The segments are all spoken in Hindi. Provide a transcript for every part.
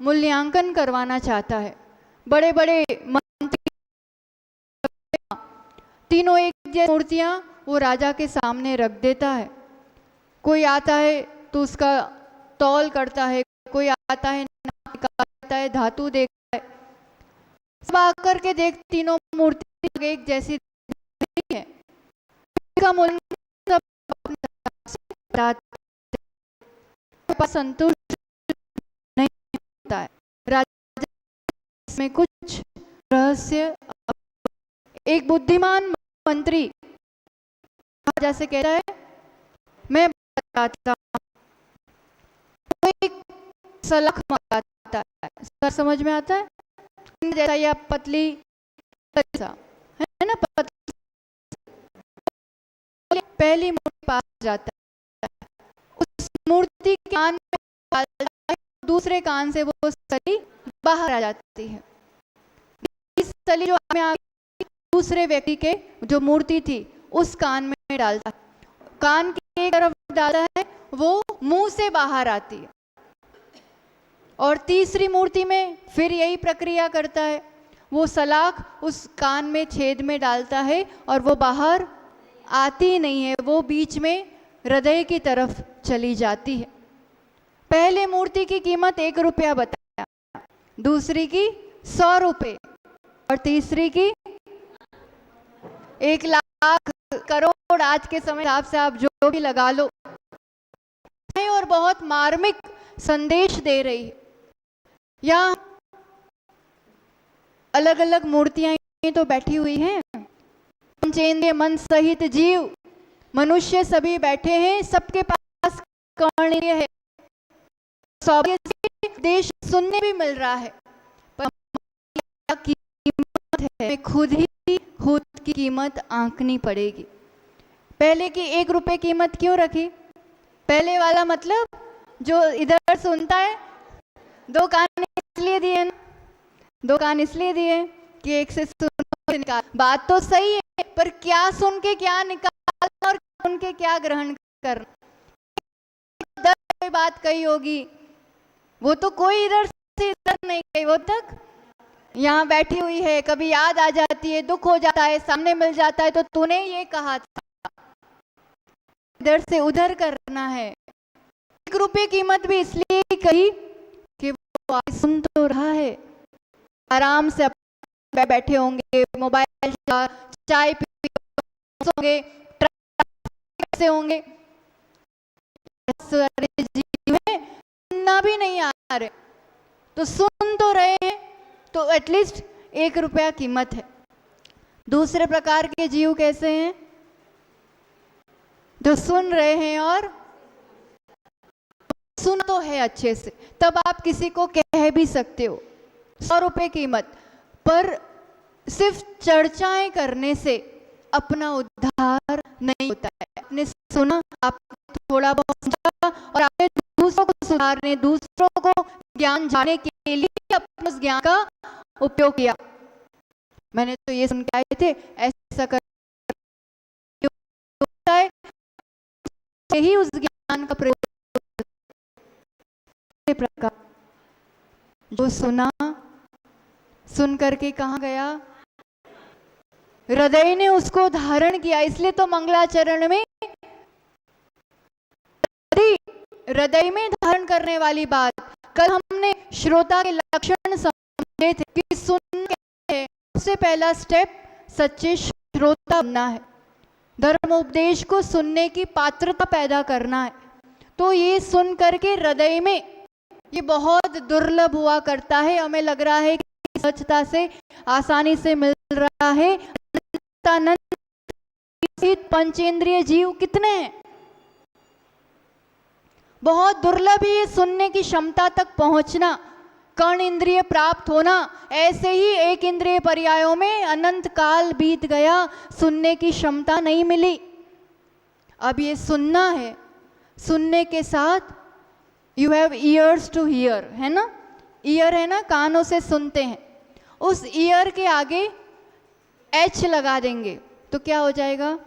मूल्यांकन करवाना चाहता है। बड़े बड़े मंत्री, तीनों एक जैसी मूर्तियां वो राजा के सामने रख देता है। कोई आता है तो उसका तौल करता है, कोई आता है नाप निकालता है, धातु देखता है। सब आकर के देख तीनों मूर्ति एक जैसी है, इसका मूल्यांकन सब संतुष्ट नहीं होता है। राजा में कुछ रहस्य। एक बुद्धिमान मंत्री राजा से कहता है, मैं बताता हूं। तो एक सलाख मंगाता है। सर समझ में आता है? जैसा या पतली है ना, पहली मूर्ति पास जाता है, उस मूर्ति के कान में डालता है, दूसरे कान से वो सली बाहर आ जाती है। इस सली जो में आ दूसरे व्यक्ति के जो मूर्ति थी उस कान में डालता है, कान की एक तरफ डालता है, वो मुंह से बाहर आती है। और तीसरी मूर्ति में फिर यही प्रक्रिया करता है, वो सलाख उस कान में छेद में डालता है और वो बाहर आती नहीं है, वो बीच में हृदय की तरफ चली जाती है। पहले मूर्ति की कीमत 1 रुपया बताया, दूसरी की 100 रुपये और तीसरी की 1 लाख करोड़। आज के समय हिसाब से आप जो भी लगा लो, और बहुत मार्मिक संदेश दे रही है। यहाँ अलग अलग मूर्तियां तो बैठी हुई हैं, पंचेंद्रिय मन सहित जीव मनुष्य सभी बैठे हैं, सबके पास कर्णेंद्रिय है, देश सुनने भी मिल रहा है, पर कीमत है, खुद की कीमत आंकनी पड़ेगी। पहले की 1 रुपये कीमत क्यों रखी? पहले वाला मतलब जो इधर सुनता है, 2 कान इसलिए दिए, 2 कान इसलिए दिए कि एक से सुनो निकाल। बात तो सही है, पर क्या सुन के क्या निकालना और सुन के क्या ग्रहण करना। कोई बात कही होगी, वो तो कोई इधर से इधर नहीं गई, वो तक यहाँ बैठी हुई है, कभी याद आ जाती है, दुख हो जाता है, सामने मिल जाता है, तो तूने ये कहा था, इधर से उधर करना है। 1 रुपये कीमत भी इसलिए कही कि वो सुन तो रहा है, आराम से बैठे होंगे, मोबाइल चाय पी होंगे, से होंगे, सुनना भी नहीं आ रहे, तो सुन तो रहे हैं, तो एटलीस्ट 1 रुपया कीमत है। दूसरे प्रकार के जीव कैसे हैं? जो सुन रहे हैं और सुन तो है अच्छे से, तब आप किसी को कह भी सकते हो 100 रुपये कीमत, पर सिर्फ चर्चाएं करने से अपना उद्धार नहीं होता है। आपने सुना, आप थोड़ा बहुत और आपने दूसरों को सुधारने, दूसरों को ज्ञान जानने के लिए अपने उस ज्ञान का उपयोग किया। मैंने तो ये सुन के आए थे, ऐसा कर यही उस ज्ञान का प्रयोग। प्रकार जो सुना, सुन करके कहाँ गया? हृदय ने उसको धारण किया। इसलिए तो मंगलाचरण में हृदय में धारण करने वाली बात, कल हमने श्रोता के लक्षण समझे थे कि सुनने सबसे पहला स्टेप सच्चे श्रोता बनना है, धर्मोपदेश को सुनने की पात्रता पैदा करना है। तो ये सुन करके हृदय में, ये बहुत दुर्लभ हुआ करता है, हमें लग रहा है कि सहजता से आसानी से मिल रहा है। पंचेंद्रिय जीव कितने हैं? बहुत दुर्लभ ही सुनने की क्षमता तक पहुंचना, कर्ण इंद्रिय प्राप्त होना। ऐसे ही 1 इंद्रिय पर्यायों में अनंत काल बीत गया, सुनने की क्षमता नहीं मिली। अब ये सुनना है, सुनने के साथ you have ears to hear, है ना, ईयर है ना, कानों से सुनते हैं, उस ईयर के आगे एच लगा देंगे तो क्या हो जाएगा?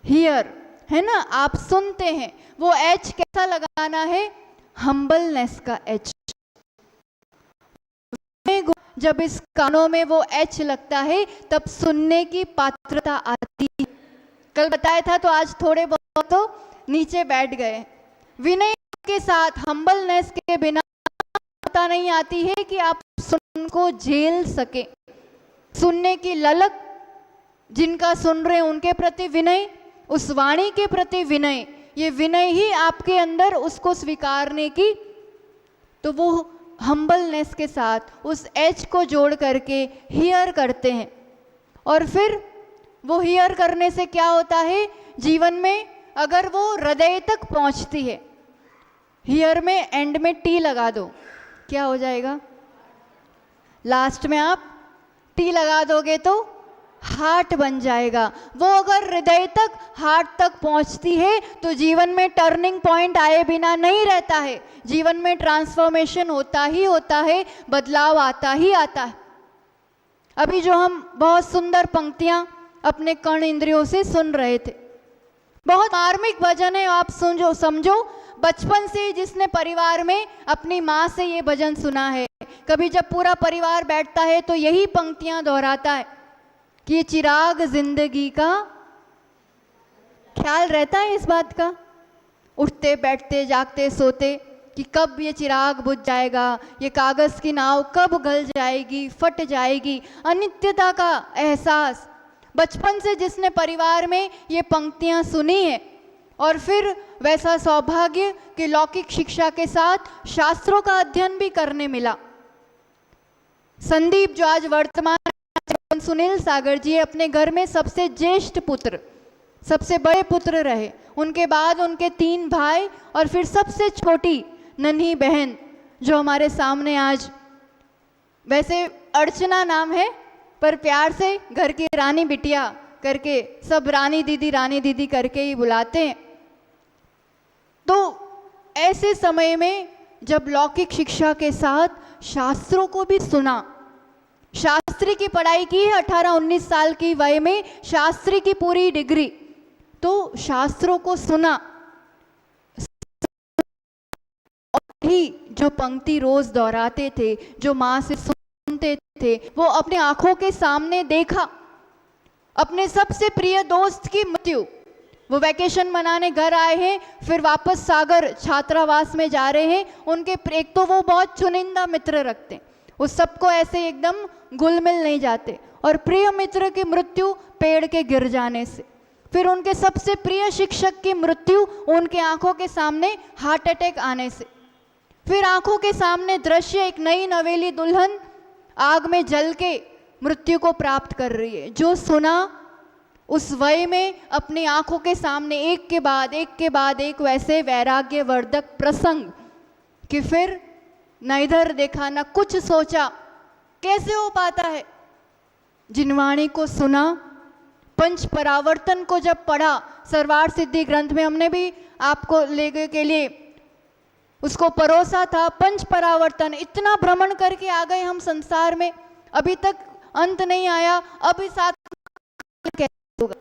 हियर, है ना, आप सुनते हैं। वो एच कैसा लगाना है? हम्बलनेस का एच, जब इस कानों में वो एच लगता है तब सुनने की पात्रता आती है। कल बताया था तो आज थोड़े बहुत तो नीचे बैठ गए। विनय के साथ, हम्बलनेस के बिना पता नहीं आती है कि आप सुन को झेल सके। सुनने की ललक, जिनका सुन रहे उनके प्रति विनय, उस वाणी के प्रति विनय, ये विनय ही आपके अंदर उसको स्वीकारने की, तो वो हम्बलनेस के साथ उस एच को जोड़ करके हियर करते हैं। और फिर वो हियर करने से क्या होता है जीवन में, अगर वो हृदय तक पहुंचती है, हियर में एंड में टी लगा दो, क्या हो जाएगा? लास्ट में आप टी लगा दोगे तो हार्ट बन जाएगा। वो अगर हृदय तक, हार्ट तक पहुंचती है तो जीवन में टर्निंग पॉइंट आए बिना नहीं रहता है। जीवन में ट्रांसफॉर्मेशन होता ही होता है, बदलाव आता ही आता है। अभी जो हम बहुत सुंदर पंक्तियां अपने कर्ण इंद्रियों से सुन रहे थे, बहुत मार्मिक भजन है। आप समझो बचपन से जिसने परिवार में अपनी माँ से ये भजन सुना है, कभी जब पूरा परिवार बैठता है तो यही पंक्तियां दोहराता है कि ये चिराग जिंदगी का, ख्याल रहता है इस बात का, उठते बैठते जागते सोते, कि कब ये चिराग बुझ जाएगा, ये कागज़ की नाव कब गल जाएगी, फट जाएगी। अनित्यता का एहसास, बचपन से जिसने परिवार में ये पंक्तियां सुनी है, और फिर वैसा सौभाग्य कि लौकिक शिक्षा के साथ शास्त्रों का अध्ययन भी करने मिला। संदीप जो आज वर्तमान, सुनील सागर जी अपने घर में सबसे ज्येष्ठ पुत्र, सबसे बड़े पुत्र रहे। उनके बाद उनके 3 भाई और फिर सबसे छोटी नन्ही बहन जो हमारे सामने आज, वैसे अर्चना नाम है पर प्यार से घर की रानी बिटिया करके सब रानी दीदी करके ही बुलाते हैं। तो ऐसे समय में जब लौकिक शिक्षा के साथ शास्त्रों को भी सुना, शास्त्री की पढ़ाई की है 18-19 साल की वय में, शास्त्री की पूरी डिग्री, तो शास्त्रों को सुना, और ही जो पंक्ति रोज दोहराते थे, जो माँ से सुनते थे, वो अपने आंखों के सामने देखा। अपने सबसे प्रिय दोस्त की मृत्यु, वो वैकेशन मनाने घर आए हैं, फिर वापस सागर छात्रावास में जा रहे हैं। उनके एक तो वो बहुत चुनिंदा मित्र रखते हैं, वो सबको ऐसे एकदम घुल मिल नहीं जाते, और प्रिय मित्र की मृत्यु पेड़ के गिर जाने से, फिर उनके सबसे प्रिय शिक्षक की मृत्यु उनके आंखों के सामने हार्ट अटैक आने से, फिर आंखों के सामने दृश्य एक नई नवेली दुल्हन आग में जल के मृत्यु को प्राप्त कर रही है। जो सुना उस वय में अपनी आंखों के सामने एक के बाद एक वैसे वैराग्यवर्धक प्रसंग कि फिर न इधर देखा न कुछ सोचा, कैसे हो पाता है? जिनवाणी को सुना, पंच परावर्तन को जब पढ़ा, सर्वार सिद्धि ग्रंथ में हमने भी आपको लेने के लिए उसको परोसा था। पंच परावर्तन, इतना भ्रमण करके आ गए हम संसार में, अभी तक अंत नहीं आया, अभी साथ कैसे होगा?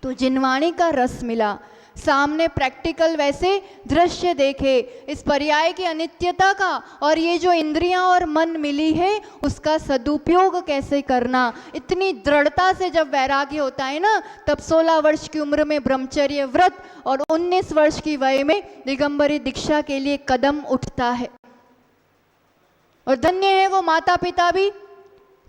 तो जिनवाणी का रस मिला, सामने प्रैक्टिकल वैसे दृश्य देखे, इस पर्याय की अनित्यता का, और ये जो इंद्रियां और मन मिली है उसका सदुपयोग कैसे करना। इतनी दृढ़ता से जब वैराग्य होता है ना, तब 16 वर्ष की उम्र में ब्रह्मचर्य व्रत और 19 वर्ष की वय में दिगंबरी दीक्षा के लिए कदम उठता है। और धन्य है वो माता पिता भी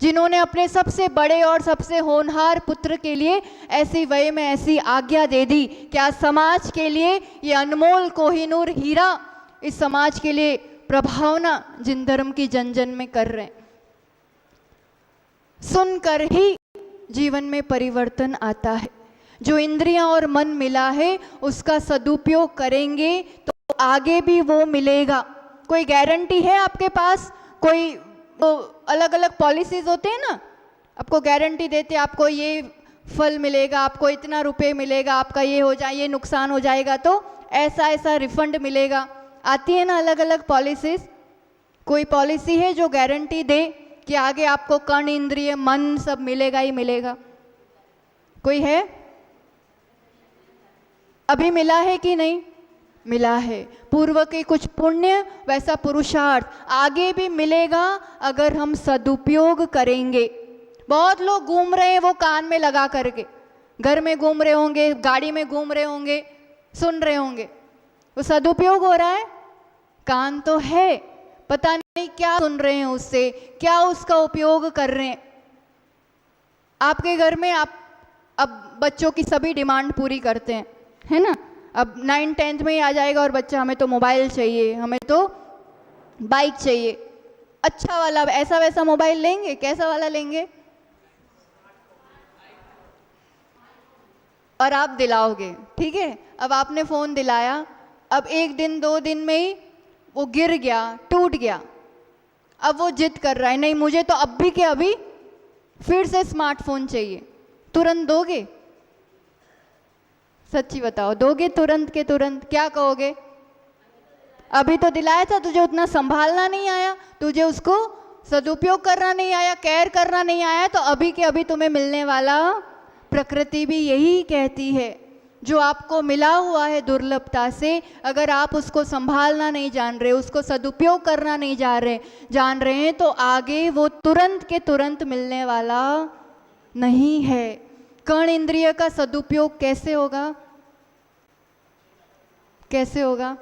जिन्होंने अपने सबसे बड़े और सबसे होनहार पुत्र के लिए ऐसी वय में ऐसी आज्ञा दे दी। क्या समाज के लिए ये अनमोल कोहिनूर हीरा इस समाज के लिए प्रभावना जिन धर्म की जन जन में कर रहे हैं। सुनकर ही जीवन में परिवर्तन आता है। जो इंद्रियां और मन मिला है उसका सदुपयोग करेंगे तो आगे भी वो मिलेगा। कोई गारंटी है आपके पास? कोई तो अलग अलग पॉलिसीज होते हैं ना, आपको गारंटी देते हैं आपको ये फल मिलेगा, आपको इतना रुपए मिलेगा, आपका ये हो जाए, ये नुकसान हो जाएगा तो ऐसा ऐसा रिफंड मिलेगा। आती है ना अलग अलग पॉलिसीज। कोई पॉलिसी है जो गारंटी दे कि आगे आपको कर्ण इंद्रिय मन सब मिलेगा ही मिलेगा? कोई है? अभी मिला है कि नहीं? मिला है। पूर्व के कुछ पुण्य वैसा पुरुषार्थ आगे भी मिलेगा अगर हम सदुपयोग करेंगे। बहुत लोग घूम रहे हैं वो कान में लगा करके, घर में घूम रहे होंगे, गाड़ी में घूम रहे होंगे, सुन रहे होंगे, वो सदुपयोग हो रहा है? कान तो है, पता नहीं क्या सुन रहे हैं उससे, क्या उसका उपयोग कर रहे हैं। आपके घर में आप अब बच्चों की सभी डिमांड पूरी करते हैं, है ना? अब 9th-10th में ही आ जाएगा और बच्चा हमें तो मोबाइल चाहिए, हमें तो बाइक चाहिए, अच्छा वाला ऐसा वैसा मोबाइल लेंगे, कैसा वाला लेंगे? और आप दिलाओगे, ठीक है। अब आपने फ़ोन दिलाया, अब 1 दिन 2 दिन में ही वो गिर गया, टूट गया, अब वो जिद कर रहा है, नहीं मुझे तो अभी के अभी फिर से स्मार्टफोन चाहिए, तुरंत दोगे? सच्ची बताओ, दोगे तुरंत के तुरंत? क्या कहोगे? अभी तो दिलाया था, तुझे उतना संभालना नहीं आया, तुझे उसको सदुपयोग करना नहीं आया, केयर करना नहीं आया, तो अभी के अभी तुम्हें मिलने वाला प्रकृति भी यही कहती है। जो आपको मिला हुआ है दुर्लभता से, अगर आप उसको संभालना नहीं जान रहे, उसको सदुपयोग करना नहीं जान रहे हैं, तो आगे वो तुरंत के तुरंत मिलने वाला नहीं है। कर्ण इंद्रिय का सदुपयोग कैसे होगा? कैसे होगा?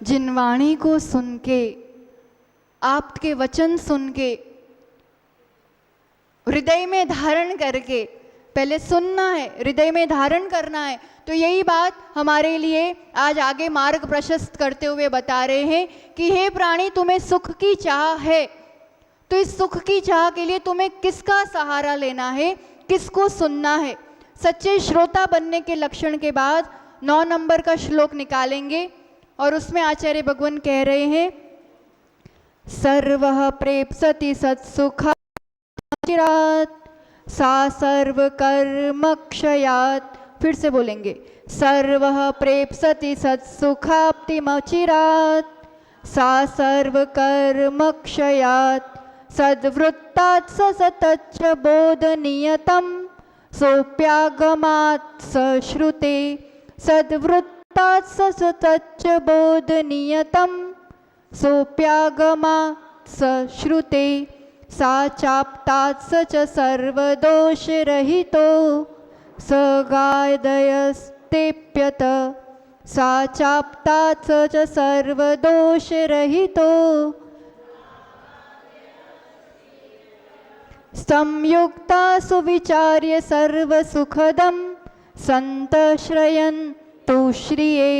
जिनवाणी को सुन के, आपके वचन सुन के, हृदय में धारण करके, पहले सुनना है, हृदय में धारण करना है। तो यही बात हमारे लिए आज आगे मार्ग प्रशस्त करते हुए बता रहे हैं कि हे प्राणी, तुम्हें सुख की चाह है, तो इस सुख की चाह के लिए तुम्हें किसका सहारा लेना है, किसको सुनना है? सच्चे श्रोता बनने के लक्षण के बाद 9 नंबर का श्लोक निकालेंगे और उसमें आचार्य भगवान कह रहे हैं, सर्वः प्रेप्सति सत्सुखा चिरात् सा सर्व कर्म क्षयात्। फिर से बोलेंगे, सर्वः प्रेप्सति सत्सुखाप्तिमचिरात् सा सर्व कर्म क्षयात् सद्वृत्तात् सतच्च बोधनियतं सोप्यागमात् सश्रुते सद्वृत्तात् सतच्च बोधनियतं सोप्यागमात् सश्रुते सा चाप्तात् स च सर्वदोषरहितो स गायदयस्तेप्यत सा चाप्तात् स च सर्वदोषरहितो संयुक्ता सुविचार्य सर्वसुखदं सन्तश्रयन् तुश्रिये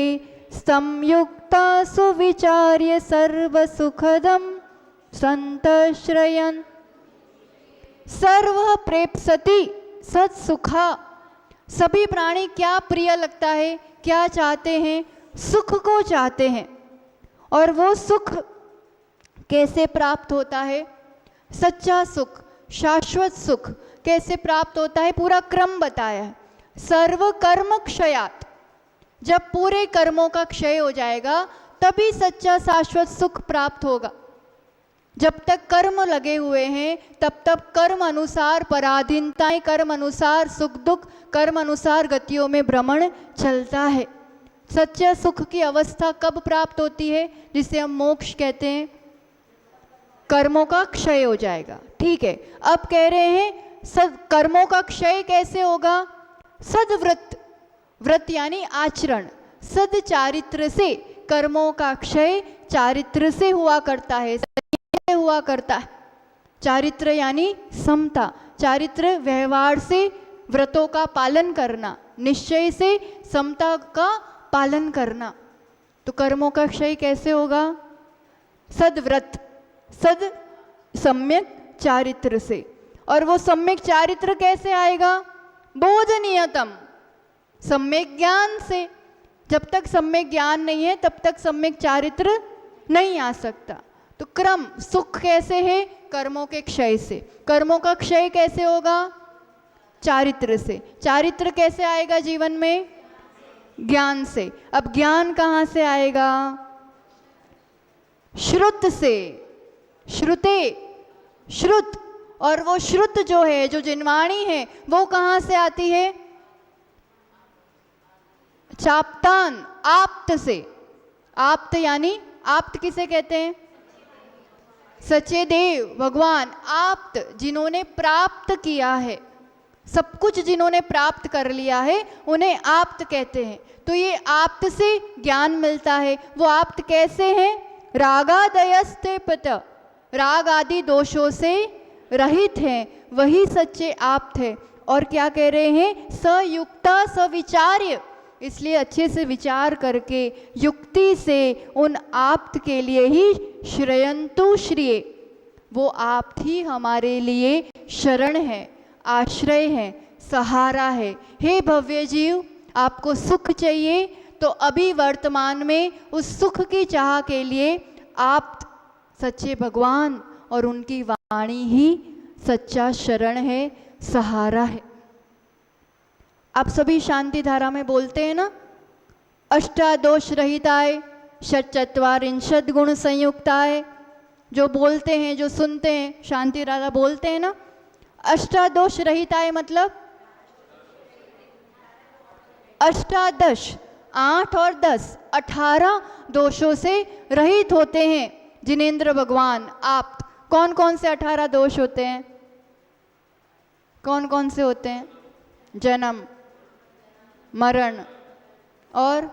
संयुक्ता सुविचार्य सर्वसुखदं सन्तश्रयन्। सर्व प्रेप्सति सत्सुखा, सभी प्राणी क्या प्रिय लगता है, क्या चाहते हैं? सुख को चाहते हैं। और वो सुख कैसे प्राप्त होता है? सच्चा सुख, शाश्वत सुख कैसे प्राप्त होता है? पूरा क्रम बताया है। सर्व कर्म क्षयात्, जब पूरे कर्मों का क्षय हो जाएगा तभी सच्चा शाश्वत सुख प्राप्त होगा। जब तक कर्म लगे हुए हैं तब तक कर्म अनुसार पराधीनताएं, कर्म अनुसार सुख दुख, कर्म अनुसार गतियों में भ्रमण चलता है। सच्चा सुख की अवस्था कब प्राप्त होती है? जिसे हम मोक्ष कहते हैं। कर्मों का क्षय हो जाएगा, ठीक है। अब कह रहे हैं कर्मों का क्षय कैसे होगा? सद्व्रत, व्रत यानी आचरण, सदचारित्र से कर्मों का क्षय चारित्र से हुआ करता है, हुआ करता है। चारित्र यानी समता, चारित्र व्यवहार से व्रतों का पालन करना, निश्चय से समता का पालन करना। तो कर्मों का क्षय कैसे होगा? सद्व्रत, सद सम्यक चारित्र से। और वो सम्यक चारित्र कैसे आएगा? बोधनियतम, सम्यक ज्ञान से। जब तक सम्यक ज्ञान नहीं है तब तक सम्यक चारित्र नहीं आ सकता। तो क्रम, सुख कैसे है? कर्मों के क्षय से। कर्मों का क्षय कैसे होगा? चारित्र से। चारित्र कैसे आएगा जीवन में? ज्ञान से। अब ज्ञान कहाँ से आएगा? श्रुत से, श्रुते, श्रुत। और वो श्रुत जो है, जो जिनवाणी है, वो कहाँ से आती है? चाप्तान, आप्त से। आप्त यानी, आप्त किसे कहते हैं? सच्चे देव भगवान। आप्त जिन्होंने प्राप्त किया है, सब कुछ जिन्होंने प्राप्त कर लिया है उन्हें आप्त कहते हैं। तो ये आप्त से ज्ञान मिलता है। वो आप्त कैसे हैं? रागादयस्ते पत, राग आदि दोषों से रहित हैं, वही सच्चे आप्त है। और क्या कह रहे हैं? सयुक्ता सविचार्य, इसलिए अच्छे से विचार करके युक्ति से उन आप्त के लिए ही श्रयंतु श्रिये, वो आप्त ही हमारे लिए शरण है, आश्रय है, सहारा है। हे भव्य जीव, आपको सुख चाहिए तो अभी वर्तमान में उस सुख की चाह के लिए आप सच्चे भगवान और उनकी वाणी ही सच्चा शरण है, सहारा है। आप सभी शांति धारा में बोलते हैं ना, अष्टादोष रहिताय षट्चत्वारिंशत् गुण संयुक्ताय। जो बोलते हैं, जो सुनते हैं, शांति धारा बोलते हैं ना, अष्टादोष रहिताय मतलब अष्टादश, 8 और 10, 18 दोषों से रहित होते हैं जिनेंद्र भगवान आप। कौन कौन से 18 दोष होते हैं? कौन कौन से होते हैं? जन्म, मरण, और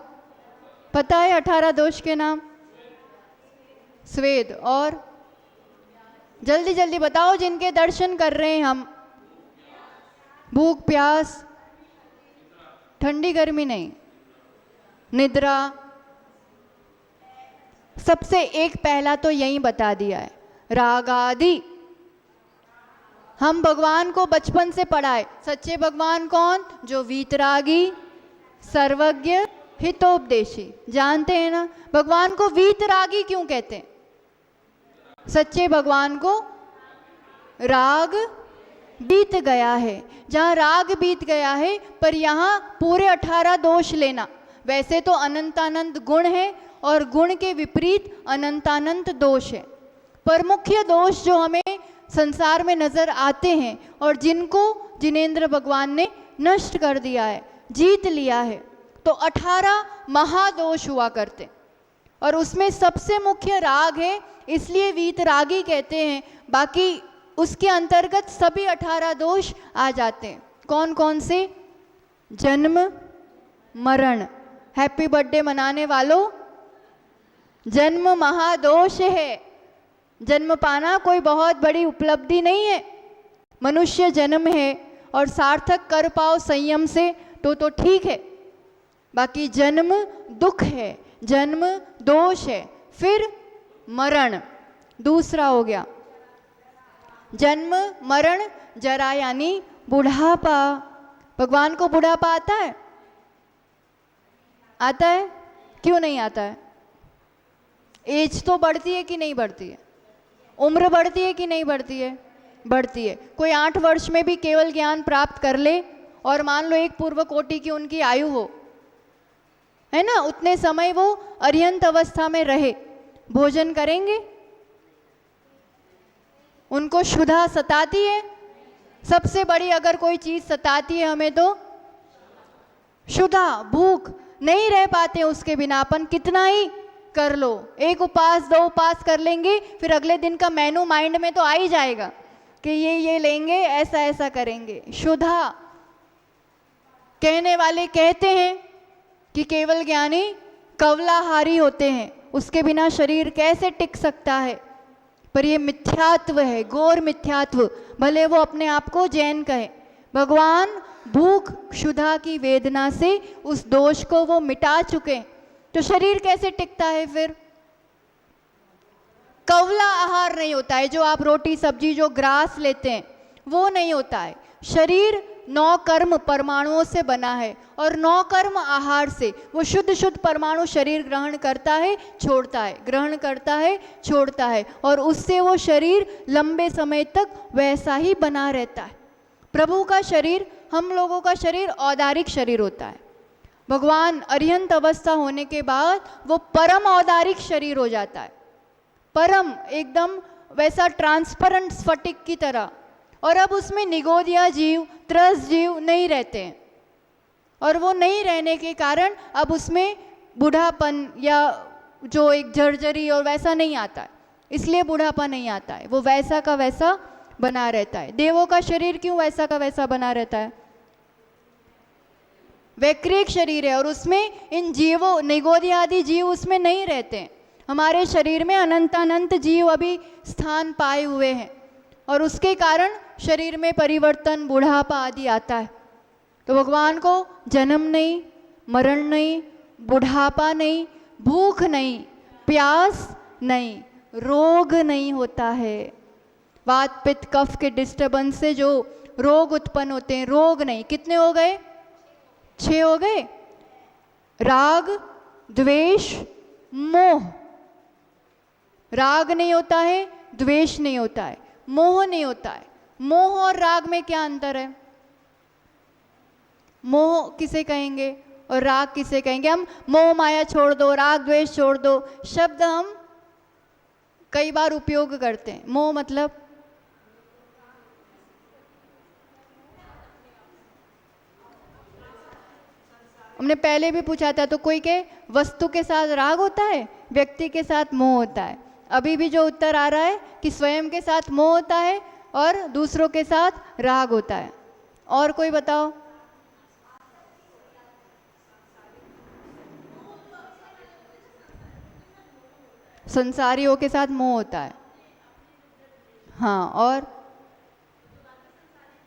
पता है 18 दोष के नाम? स्वेद, और जल्दी जल्दी बताओ जिनके दर्शन कर रहे हैं हम। भूख प्यास, ठंडी गर्मी नहीं, निद्रा। सबसे एक पहला तो यही बता दिया है, राग आदि। हम भगवान को बचपन से पढ़ाए। सच्चे भगवान कौन? जो वीतरागी, सर्वज्ञ, हितोपदेशी। जानते हैं ना भगवान को वीतरागी क्यों कहते हैं? सच्चे भगवान को राग बीत गया है, जहाँ राग बीत गया है, पर यहाँ पूरे 18 दोष लेना। वैसे तो अनंतानंत गुण है और गुण के विपरीत अनंतानंत दोष है, पर मुख्य दोष जो हमें संसार में नजर आते हैं और जिनको जिनेंद्र भगवान ने नष्ट कर दिया है, जीत लिया है, तो 18 महादोष हुआ करते, और उसमें सबसे मुख्य राग है, इसलिए वीतरागी कहते हैं। बाकी उसके अंतर्गत सभी 18 दोष आ जाते हैं। कौन कौन से? जन्म, मरण। हैप्पी बर्थडे मनाने वालों, जन्म महादोष है। जन्म पाना कोई बहुत बड़ी उपलब्धि नहीं है। मनुष्य जन्म है और सार्थक कर पाओ संयम से तो ठीक है, बाकी जन्म दुख है, जन्म दोष है। फिर मरण दूसरा हो गया। जन्म, मरण, जरा यानी बुढ़ापा। भगवान को बुढ़ापा आता है? आता है? क्यों नहीं आता है? एज तो बढ़ती है कि नहीं बढ़ती है? उम्र बढ़ती है कि नहीं बढ़ती है? बढ़ती है। कोई 8 वर्ष में भी केवल ज्ञान प्राप्त कर ले और मान लो एक पूर्व कोटि की उनकी आयु हो, है ना, उतने समय वो अर्यंत अवस्था में रहे, भोजन करेंगे? उनको क्षुधा सताती है? सबसे बड़ी अगर कोई चीज सताती है हमें तो क्षुधा, भूख। नहीं रह पाते उसके बिना। अपन कितना ही कर लो, एक उपास 2 उपास कर लेंगे, फिर अगले दिन का मेनू माइंड में तो आ ही जाएगा कि ये लेंगे, ऐसा ऐसा करेंगे। क्षुधा। कहने वाले कहते हैं कि केवल ज्ञानी कवलाहारी होते हैं, उसके बिना शरीर कैसे टिक सकता है, पर ये मिथ्यात्व है, घोर मिथ्यात्व। भले वो अपने आप को जैन कहे। भगवान भूख क्षुधा की वेदना से उस दोष को वो मिटा चुके, तो शरीर कैसे टिकता है फिर? कवला आहार नहीं होता है, जो आप रोटी सब्जी जो ग्रास लेते हैं वो नहीं होता है। शरीर 9 कर्म परमाणुओं से बना है और 9 कर्म आहार से वो शुद्ध शुद्ध परमाणु शरीर ग्रहण करता है, छोड़ता है, ग्रहण करता है, छोड़ता है, और उससे वो शरीर लंबे समय तक वैसा ही बना रहता है। प्रभु का शरीर, हम लोगों का शरीर औदारिक शरीर होता है। भगवान अरिहंत अवस्था होने के बाद वो परम औदारिक शरीर हो जाता है, परम एकदम वैसा ट्रांसपेरेंट स्फटिक की तरह। और अब उसमें निगोदिया जीव, त्रस जीव नहीं रहते हैं। और वो नहीं रहने के कारण अब उसमें बूढ़ापन या जो एक जर्जरी और वैसा नहीं आता है, इसलिए बुढ़ापा नहीं आता है, वो वैसा का वैसा बना रहता है। देवों का शरीर क्यों वैसा का वैसा बना रहता है? वैक्रिक शरीर है और उसमें इन जीवों निगोदी आदि जीव उसमें नहीं रहते हैं। हमारे शरीर में अनंत जीव अभी स्थान पाए हुए हैं और उसके कारण शरीर में परिवर्तन, बुढ़ापा आदि आता है। तो भगवान को जन्म नहीं, मरण नहीं, बुढ़ापा नहीं, भूख नहीं, प्यास नहीं, रोग नहीं होता है। वात पित्त कफ के डिस्टर्बेंस से जो रोग उत्पन्न होते हैं, रोग नहीं। कितने हो गए? 6 हो गए। राग, द्वेष, मोह। राग नहीं होता है, द्वेष नहीं होता है, मोह नहीं होता है। मोह और राग में क्या अंतर है? मोह किसे कहेंगे और राग किसे कहेंगे? हम मोह माया छोड़ दो, राग द्वेष छोड़ दो शब्द हम कई बार उपयोग करते हैं। मोह मतलब हमने पहले भी पूछा था, तो कोई के वस्तु के साथ राग होता है, व्यक्ति के साथ मोह होता है। अभी भी जो उत्तर आ रहा है कि स्वयं के साथ मोह होता है और दूसरों के साथ राग होता है। और कोई बताओ? संसारियों के साथ मोह होता है, हाँ, और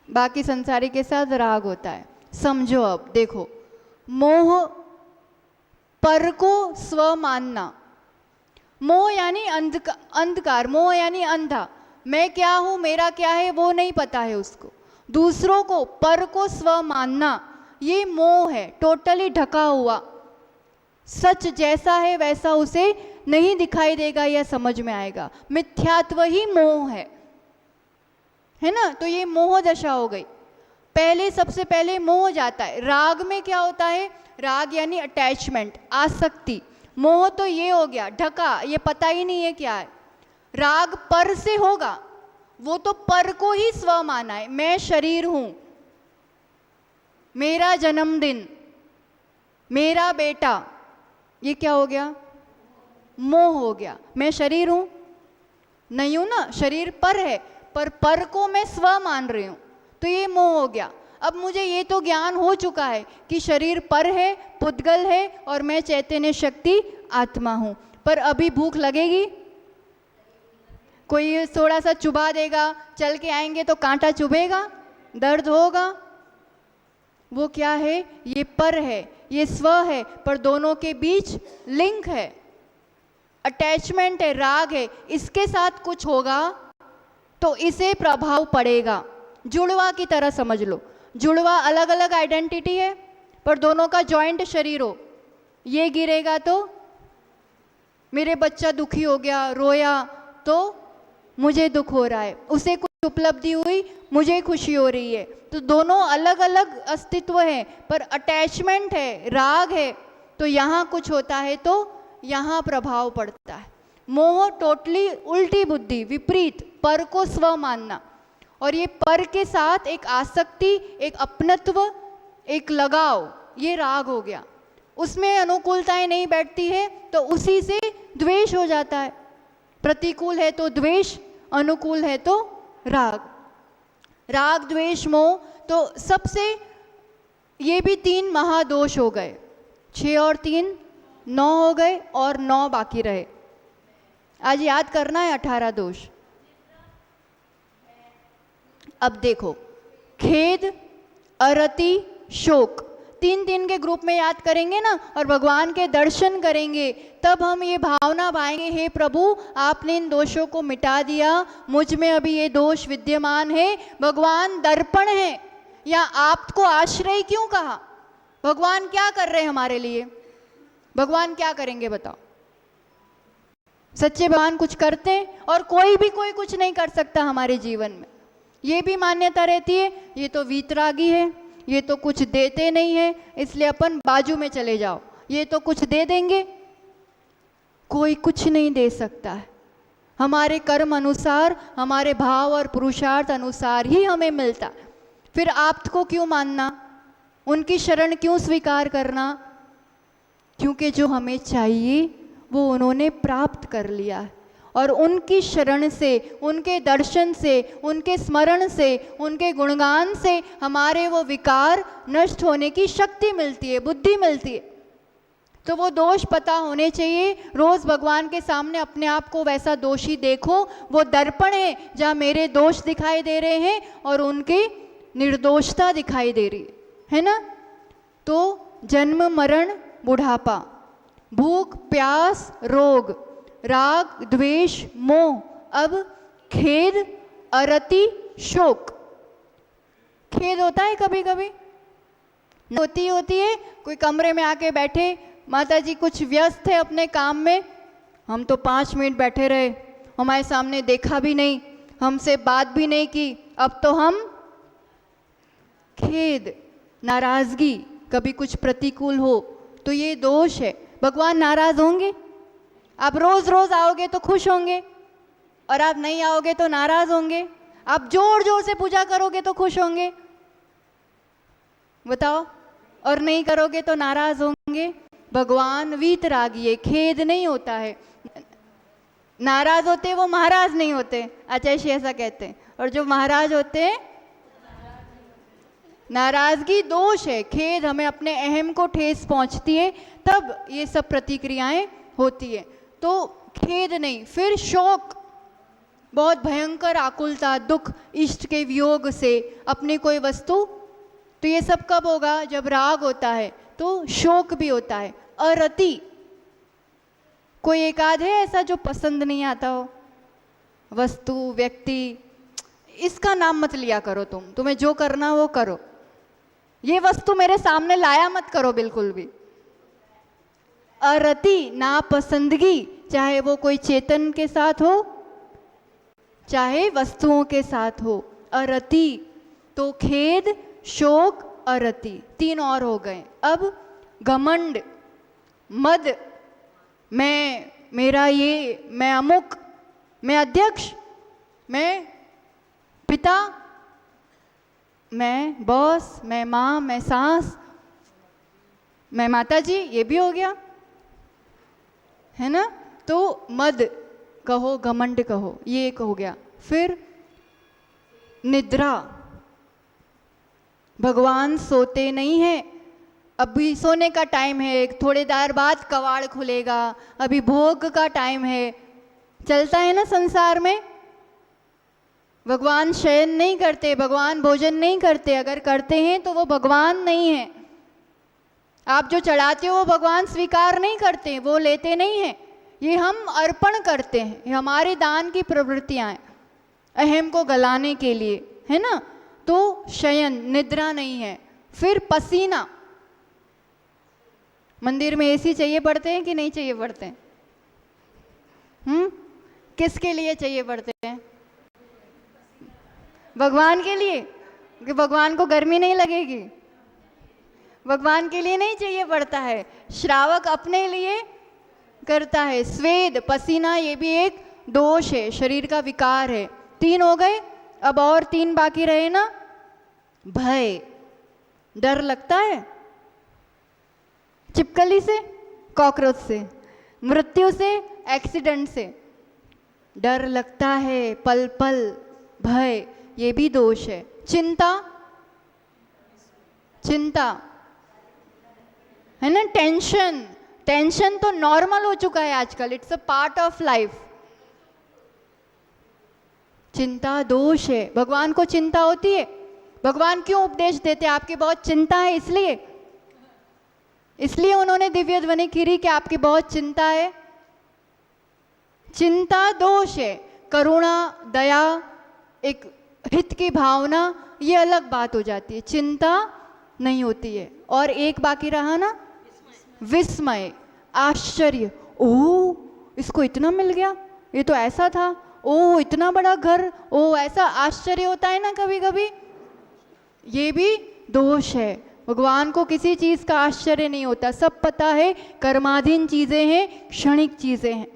बाकी संसारी के साथ राग होता है। समझो, अब देखो, मोह पर को स्व मानना, मोह यानी अंधकार, मोह यानी अंधा। मैं क्या हूं, मेरा क्या है वो नहीं पता है उसको। दूसरों को, पर को स्व मानना, ये मोह है, टोटली ढका हुआ। सच जैसा है वैसा उसे नहीं दिखाई देगा या समझ में आएगा। मिथ्यात्व ही मोह है ना? तो ये मोह दशा हो गई। पहले, सबसे पहले मोह जाता है। राग में क्या होता है? राग यानी अटैचमेंट, आसक्ति। मोह तो ये हो गया ढका, ये पता ही नहीं है क्या है। राग पर से होगा, वो तो पर को ही स्व माना है। मैं शरीर हूं, मेरा जन्मदिन, मेरा बेटा, ये क्या हो गया? मोह हो गया। मैं शरीर हूं नहीं हूं ना, शरीर पर है, पर को मैं स्व मान रही हूं, तो ये मोह हो गया। अब मुझे ये तो ज्ञान हो चुका है कि शरीर पर है, पुद्गल है और मैं चैतन्य शक्ति आत्मा हूं। पर अभी भूख लगेगी, कोई थोड़ा सा चुबा देगा, चल के आएंगे तो कांटा चुभेगा, दर्द होगा। वो क्या है? ये पर है, ये स्व है, पर दोनों के बीच लिंक है, अटैचमेंट है, राग है। इसके साथ कुछ होगा तो इसे प्रभाव पड़ेगा। जुड़वा की तरह समझ लो। जुड़वा अलग अलग आइडेंटिटी है, पर दोनों का जॉइंट शरीर हो। ये गिरेगा तो मेरे बच्चा दुखी हो गया, रोया तो मुझे दुख हो रहा है, उसे कुछ उपलब्धि हुई, मुझे खुशी हो रही है। तो दोनों अलग अलग अस्तित्व है, पर अटैचमेंट है, राग है। तो यहाँ कुछ होता है तो यहाँ प्रभाव पड़ता है। मोह टोटली उल्टी बुद्धि, विपरीत, पर को स्व मानना। और ये पर के साथ एक आसक्ति, एक अपनत्व, एक लगाव, ये राग हो गया। उसमें अनुकूलताएं नहीं बैठती है तो उसी से द्वेष हो जाता है। प्रतिकूल है तो द्वेष, अनुकूल है तो राग। राग, द्वेष, मोह, तो सबसे ये भी 3 महादोष हो गए। 6 और 3 9 हो गए और 9 बाकी रहे। आज याद करना है 18 दोष। अब देखो, खेद, अरति, शोक, 3 के ग्रुप में याद करेंगे ना, और भगवान के दर्शन करेंगे, तब हम ये भावना पाएंगे, हे प्रभु आपने इन दोषों को मिटा दिया, मुझ में अभी ये दोष विद्यमान है। भगवान दर्पण है, या आपको आश्रय क्यों कहा? भगवान क्या कर रहे हैं हमारे लिए? भगवान क्या करेंगे बताओ? सच्चे भगवान कुछ करते हैं, और कोई कुछ नहीं कर सकता हमारे जीवन में। ये भी मान्यता रहती है, ये तो वीतरागी है, ये तो कुछ देते नहीं है, इसलिए अपन बाजू में चले जाओ, ये तो कुछ दे देंगे। कोई कुछ नहीं दे सकता है। हमारे कर्म अनुसार, हमारे भाव और पुरुषार्थ अनुसार ही हमें मिलता। फिर आपको क्यों मानना? उनकी शरण क्यों स्वीकार करना? क्योंकि जो हमें चाहिए वो उन्होंने प्राप्त कर लिया है, और उनकी शरण से, उनके दर्शन से, उनके स्मरण से, उनके गुणगान से हमारे वो विकार नष्ट होने की शक्ति मिलती है, बुद्धि मिलती है। तो वो दोष पता होने चाहिए। रोज़ भगवान के सामने अपने आप को वैसा दोषी देखो। वो दर्पण है जहाँ मेरे दोष दिखाई दे रहे हैं और उनकी निर्दोषता दिखाई दे रही है ना। तो जन्म मरण बुढ़ापा, भूख प्यास रोग, राग द्वेष मोह, अब खेद अरति शोक। खेद होता है कभी कभी, होती है। कोई कमरे में आके बैठे, माता जी कुछ व्यस्त है अपने काम में, हम तो 5 मिनट बैठे रहे, हमारे सामने देखा भी नहीं, हमसे बात भी नहीं की, अब तो हम खेद नाराजगी, कभी कुछ प्रतिकूल हो तो ये दोष है। भगवान नाराज होंगे? आप रोज रोज आओगे तो खुश होंगे, और आप नहीं आओगे तो नाराज होंगे। आप जोर जोर से पूजा करोगे तो खुश होंगे, बताओ, और नहीं करोगे तो नाराज होंगे। भगवान वीतरागी है, खेद नहीं होता है। नाराज होते वो महाराज नहीं होते, आचार्य श्री ऐसा कहते हैं, और जो महाराज होते हैं नाराजगी दोष है। खेद हमें अपने अहम को ठेस पहुंचती है, तब ये सब प्रतिक्रियाएं होती है। तो खेद नहीं। फिर शोक, बहुत भयंकर आकुलता, दुख इष्ट के वियोग से, अपनी कोई वस्तु, तो ये सब कब होगा? जब राग होता है तो शोक भी होता है। अरति, कोई एक आध है ऐसा जो पसंद नहीं आता हो, वस्तु व्यक्ति, इसका नाम मत लिया करो, तुम्हें जो करना वो करो, ये वस्तु मेरे सामने लाया मत करो बिल्कुल भी। अरति, नापसंदगी, चाहे वो कोई चेतन के साथ हो चाहे वस्तुओं के साथ हो। अरति, तो खेद शोक अरति, 3 और हो गए। अब घमंड, मद, मैं, मेरा ये, मैं अमुक, मैं अध्यक्ष, मैं पिता, मैं बॉस, मैं माँ, मैं सास, मैं माता जी, ये भी हो गया है ना। तो मद कहो, घमंड कहो, ये एक हो गया। फिर निद्रा, भगवान सोते नहीं है, अभी सोने का टाइम है, थोड़ी देर बाद कवाड़ खुलेगा, अभी भोग का टाइम है, चलता है ना संसार में। भगवान शयन नहीं करते, भगवान भोजन नहीं करते, अगर करते हैं तो वो भगवान नहीं है। आप जो चढ़ाते हो वो भगवान स्वीकार नहीं करते, वो लेते नहीं हैं, ये हम अर्पण करते हैं, ये हमारे दान की प्रवृत्तियां हैं, अहम को गलाने के लिए, है ना। तो शयन, निद्रा नहीं है। फिर पसीना, मंदिर में एसी चाहिए पड़ते हैं कि नहीं चाहिए पड़ते हैं? किसके लिए चाहिए पड़ते हैं? भगवान के लिए, कि भगवान को गर्मी नहीं लगेगी, भगवान के लिए नहीं चाहिए पड़ता है, श्रावक अपने लिए करता है। स्वेद, पसीना, ये भी एक दोष है, शरीर का विकार है। 3 हो गए, अब और 3 बाकी रहे ना। भय, डर लगता है, छिपकली से, कॉकरोच से, मृत्यु से, एक्सीडेंट से डर लगता है, पल पल भय, ये भी दोष है। चिंता, चिंता है ना, टेंशन, टेंशन तो नॉर्मल हो चुका है आजकल, it's a part of life. चिंता दोष है। भगवान को चिंता होती है? भगवान क्यों उपदेश देते? आपकी बहुत चिंता है, इसलिए उन्होंने दिव्य ध्वनि की कि आपकी बहुत चिंता है। चिंता दोष है। करुणा, दया, एक हित की भावना, ये अलग बात हो जाती है, चिंता नहीं होती है। और एक बाकी रहा ना, विस्मय, आश्चर्य, ओह इसको इतना मिल गया, ये तो ऐसा था, ओह इतना बड़ा घर, ओह ऐसा आश्चर्य होता है ना कभी कभी, ये भी दोष है। भगवान को किसी चीज़ का आश्चर्य नहीं होता, सब पता है, कर्माधीन चीज़ें हैं, क्षणिक चीज़ें हैं।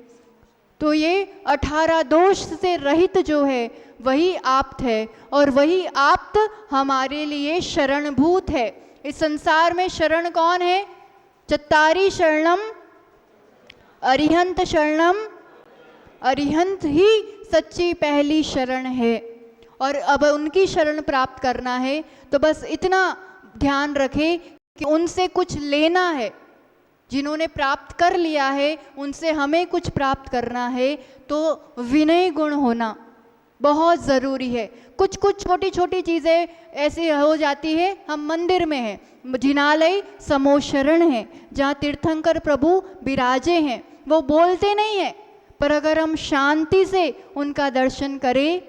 तो ये 18 दोष से रहित जो है वही आप्त है, और वही आप्त हमारे लिए शरणभूत है। इस संसार में शरण कौन है? चत्तारी शरणम अरिहंत शरणम, अरिहंत ही सच्ची पहली शरण है। और अब उनकी शरण प्राप्त करना है तो बस इतना ध्यान रखें कि उनसे कुछ लेना है। जिन्होंने प्राप्त कर लिया है उनसे हमें कुछ प्राप्त करना है, तो विनय गुण होना बहुत ज़रूरी है। कुछ कुछ छोटी छोटी चीज़ें ऐसी हो जाती है। हम मंदिर में हैं, जिनालय समोशरण है, जहाँ तीर्थंकर प्रभु विराजे हैं, वो बोलते नहीं हैं, पर अगर हम शांति से उनका दर्शन करें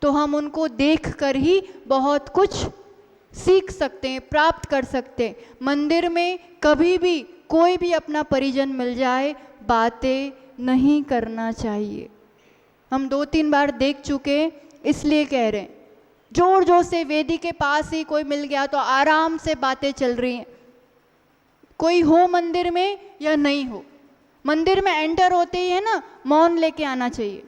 तो हम उनको देखकर ही बहुत कुछ सीख सकते हैं, प्राप्त कर सकते हैं। मंदिर में कभी भी कोई भी अपना परिजन मिल जाए, बातें नहीं करना चाहिए। हम 2-3 बार देख चुके, इसलिए कह रहे हैं। जोर जोर से वेदी के पास ही कोई मिल गया तो आराम से बातें चल रही हैं, कोई हो मंदिर में या नहीं हो, मंदिर में एंटर होते ही है ना, मौन लेके आना चाहिए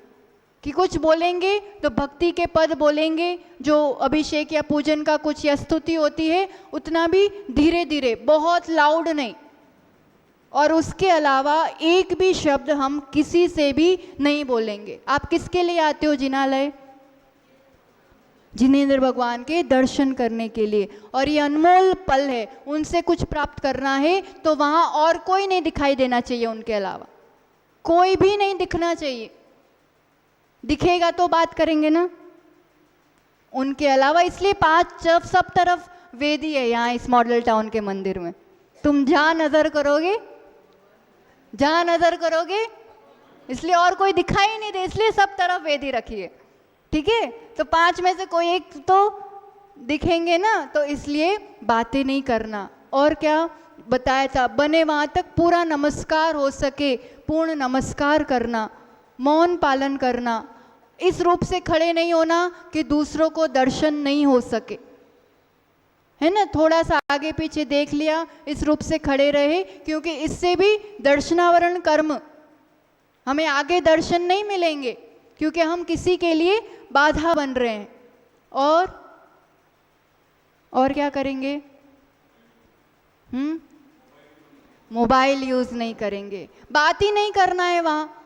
कि कुछ बोलेंगे तो भक्ति के पद बोलेंगे, जो अभिषेक या पूजन का कुछ या स्तुति होती है उतना भी धीरे धीरे, बहुत लाउड नहीं। और उसके अलावा एक भी शब्द हम किसी से भी नहीं बोलेंगे। आप किसके लिए आते हो जिनालय? जिनेंद्र भगवान के दर्शन करने के लिए। और ये अनमोल पल है, उनसे कुछ प्राप्त करना है तो वहाँ और कोई नहीं दिखाई देना चाहिए, उनके अलावा कोई भी नहीं दिखना चाहिए। दिखेगा तो बात करेंगे ना, उनके अलावा। इसलिए 5 सब तरफ वेदी है यहाँ इस मॉडल टाउन के मंदिर में। तुम जहाँ नज़र करोगे, जहाँ नज़र करोगे, इसलिए और कोई दिखाई नहीं दे, इसलिए सब तरफ वेदी रखी है, ठीक है। तो 5 में से कोई एक तो दिखेंगे ना, तो इसलिए बातें नहीं करना। और क्या बताया था, बने वहाँ तक पूरा नमस्कार हो सके, पूर्ण नमस्कार करना, मौन पालन करना, इस रूप से खड़े नहीं होना कि दूसरों को दर्शन नहीं हो सके, है ना। थोड़ा सा आगे पीछे देख लिया, इस रूप से खड़े रहे, क्योंकि इससे भी दर्शनावरण कर्म, हमें आगे दर्शन नहीं मिलेंगे, क्योंकि हम किसी के लिए बाधा बन रहे हैं। और क्या करेंगे? मोबाइल यूज़ नहीं करेंगे, बात ही नहीं करना है वहाँ।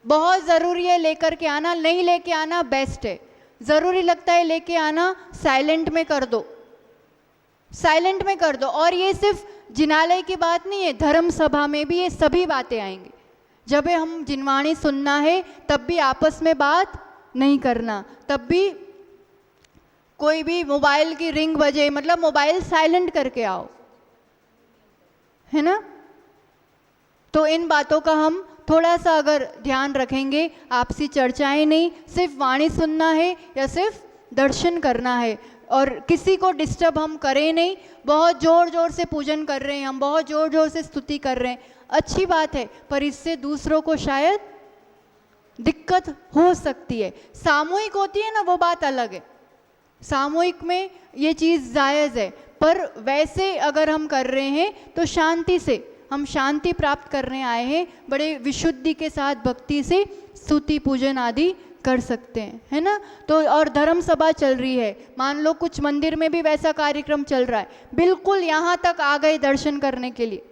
बहुत ज़रूरी है लेकर के आना, नहीं लेके आना बेस्ट है। ज़रूरी लगता है लेके आना, साइलेंट में कर दो, साइलेंट में कर दो। और ये सिर्फ जिनालय की बात नहीं है, धर्म सभा में भी ये सभी बातें आएंगी। जब हम जिनवाणी सुनना है तब भी आपस में बात नहीं करना, तब भी कोई भी मोबाइल की रिंग बजे, मतलब मोबाइल साइलेंट करके आओ, है ना। तो इन बातों का हम थोड़ा सा अगर ध्यान रखेंगे, आपसी चर्चाएं नहीं, सिर्फ वाणी सुनना है या सिर्फ दर्शन करना है, और किसी को डिस्टर्ब हम करें नहीं। बहुत ज़ोर ज़ोर से पूजन कर रहे हैं हम, बहुत ज़ोर ज़ोर से स्तुति कर रहे हैं, अच्छी बात है, पर इससे दूसरों को शायद दिक्कत हो सकती है। सामूहिक होती है ना, वो बात अलग है, सामूहिक में ये चीज़ जायज़ है, पर वैसे अगर हम कर रहे हैं तो शांति से, हम शांति प्राप्त करने आए हैं, बड़े विशुद्धि के साथ भक्ति से स्तुति पूजन आदि कर सकते हैं, है ना। तो और धर्म सभा चल रही है, मान लो कुछ मंदिर में भी वैसा कार्यक्रम चल रहा है, बिल्कुल यहाँ तक आ गए दर्शन करने के लिए,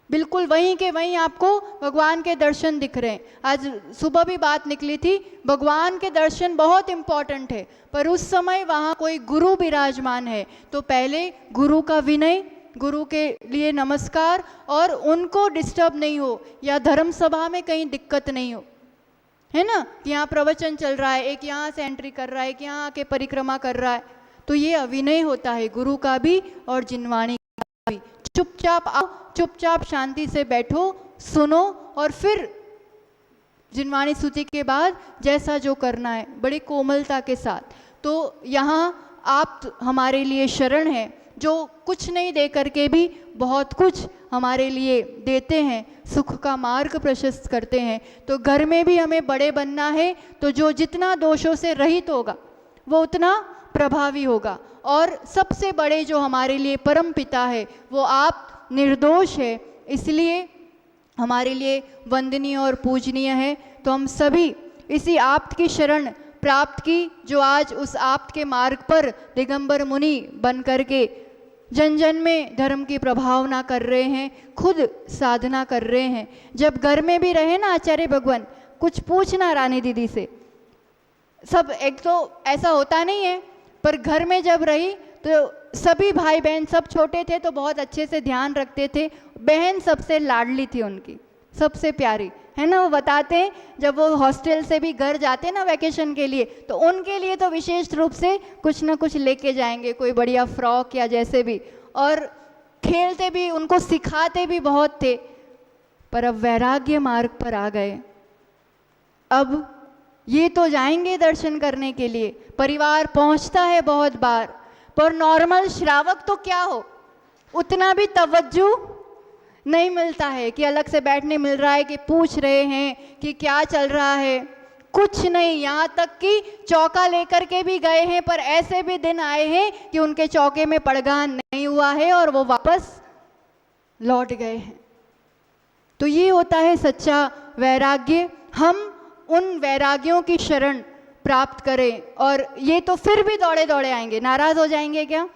बिल्कुल वहीं के वहीं आपको भगवान के दर्शन दिख रहे हैं। आज सुबह भी बात निकली थी, भगवान के दर्शन बहुत इम्पॉर्टेंट है, पर उस समय वहाँ कोई गुरु विराजमान है तो पहले गुरु का विनय, गुरु के लिए नमस्कार, और उनको डिस्टर्ब नहीं हो, या धर्म सभा में कहीं दिक्कत नहीं हो, है ना। यहाँ प्रवचन चल रहा है, एक यहाँ से एंट्री कर रहा है, एक यहाँ आके परिक्रमा कर रहा है, तो ये अविनय होता है गुरु का भी और जिनवाणी का भी। चुपचाप आओ, चुपचाप शांति से बैठो, सुनो, और फिर जिनवाणी स्तुति के बाद जैसा जो करना है बड़ी कोमलता के साथ। तो यहाँ आप हमारे लिए शरण हैं, जो कुछ नहीं दे करके भी बहुत कुछ हमारे लिए देते हैं, सुख का मार्ग प्रशस्त करते हैं। तो घर में भी हमें बड़े बनना है, तो जो जितना दोषों से रहित होगा वो उतना प्रभावी होगा। और सबसे बड़े जो हमारे लिए परम पिता है वो आप निर्दोष है, इसलिए हमारे लिए वंदनीय और पूजनीय है। तो हम सभी इसी आप्त की शरण प्राप्त की, जो आज उस आप्त के मार्ग पर दिगंबर मुनि बन करके जन जन में धर्म की प्रभावना कर रहे हैं, खुद साधना कर रहे हैं। जब घर में भी रहे ना आचार्य भगवान, कुछ पूछना रानी दीदी से, सब एक तो ऐसा होता नहीं है, पर घर में जब रही तो सभी भाई बहन, सब छोटे थे तो बहुत अच्छे से ध्यान रखते थे। बहन सबसे लाडली थी उनकी, सबसे प्यारी, है ना। वो बताते हैं जब वो हॉस्टल से भी घर जाते ना वैकेशन के लिए, तो उनके लिए तो विशेष रूप से कुछ ना कुछ लेके जाएंगे, कोई बढ़िया फ्रॉक या जैसे भी, और खेलते भी, उनको सिखाते भी बहुत थे। पर अब वैराग्य मार्ग पर आ गए, अब ये तो जाएंगे दर्शन करने के लिए, परिवार पहुंचता है बहुत बार, पर नॉर्मल श्रावक तो क्या हो, उतना भी तवज्जो नहीं मिलता है कि अलग से बैठने मिल रहा है, कि पूछ रहे हैं कि क्या चल रहा है, कुछ नहीं। यहाँ तक कि चौका लेकर के भी गए हैं, पर ऐसे भी दिन आए हैं कि उनके चौके में पड़गान नहीं हुआ है और वो वापस लौट गए हैं। तो ये होता है सच्चा वैराग्य। हम उन वैराग्यों की शरण प्राप्त करें, और ये तो फिर भी दौड़े दौड़े आएंगे। नाराज हो जाएंगे क्या?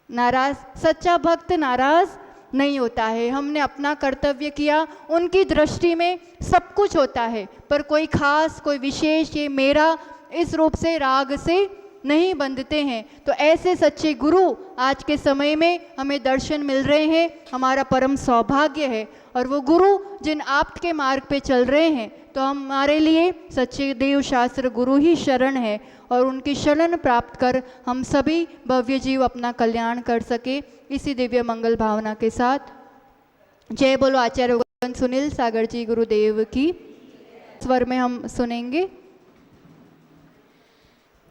नाराज, सच्चा भक्त नाराज नहीं होता है। हमने अपना कर्तव्य किया, उनकी दृष्टि में सब कुछ होता है, पर कोई खास, कोई विशेष, ये मेरा, इस रूप से राग से नहीं बंधते हैं। तो ऐसे सच्चे गुरु आज के समय में हमें दर्शन मिल रहे हैं, हमारा परम सौभाग्य है। और वो गुरु जिन आप्त के मार्ग पे चल रहे हैं, तो हमारे लिए सच्चे देव शास्त्र गुरु ही शरण है, और उनकी शरण प्राप्त कर हम सभी भव्य जीव अपना कल्याण कर सके, इसी दिव्य मंगल भावना के साथ जय बोलो आचार्य भगवान सुनील सागर जी गुरुदेव की। स्वर में हम सुनेंगे।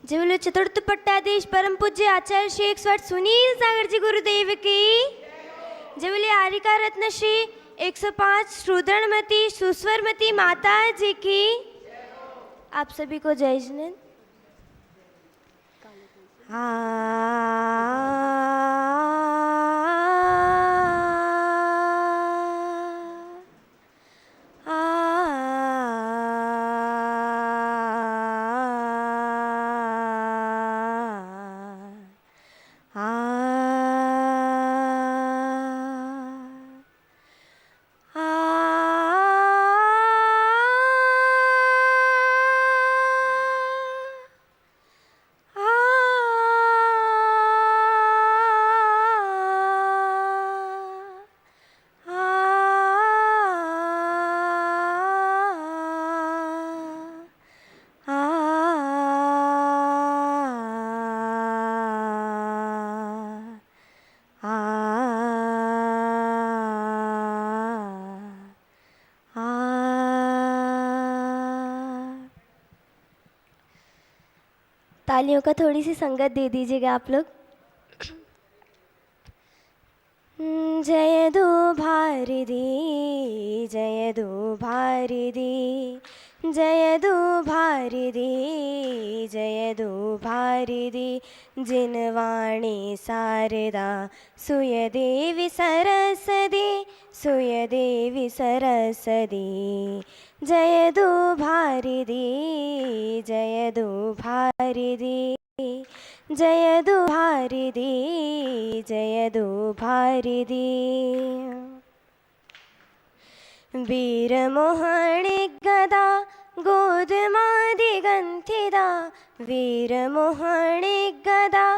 जय बोलो चतुर्थ पट्टाधीश परम पूज्य आचार्य श्री 108 सुनील सागर जी गुरुदेव की। जय बोले आरिका रत्न श्री 105 श्रुदणमती सुस्वरमती माता जी की। आप सभी को जय जिनेन्द्र। तालियों का थोड़ी सी संगत दे दीजिएगा आप लोग। जय दो भारी दी, जय दो भारी दी, जय दो भारी दी, जय दो भारी दी, जिनवाणी शारदा सुय देवी सरस्वती, सुय देवी सरस्वती। जय दो भारी दी, जय दो भारी दी, जय दो भारी दी, जय दो भारी दी। वीर मोहणी गदा गोद मादि गंथिदा, वीर मोहणी गदा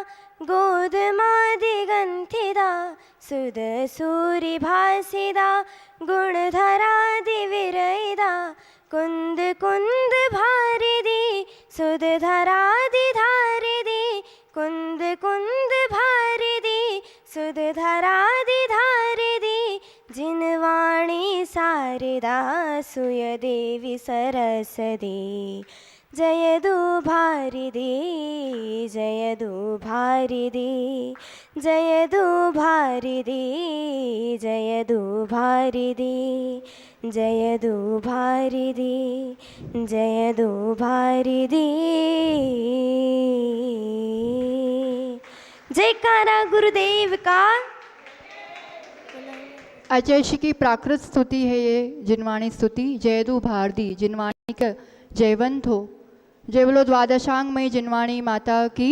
गोद मादि गंथिदा, सुद सूरि भासिदा गुणधरादि विरयदा, कुंद कुंद भारी दी, सुद धरादि धारि दी, कुंद कुंद भारी दी, सुद धरादि धारि दी, जिनवाणी शारदा सुय देवी सरस्वती। जय दो भारी दी, जय दो भारी दी, जय दो भारी दी, जय दो भारी दी, जय दो भारी दी, जय दो भारी दी। जयकारा गुरुदेव का। आचार्य श्री की प्राकृत स्तुति है ये जिनवाणी स्तुति। जयदु भारती, जिनवाणी का जयवंत हो। जय बोलो द्वादशांग में जिनवाणी माता की।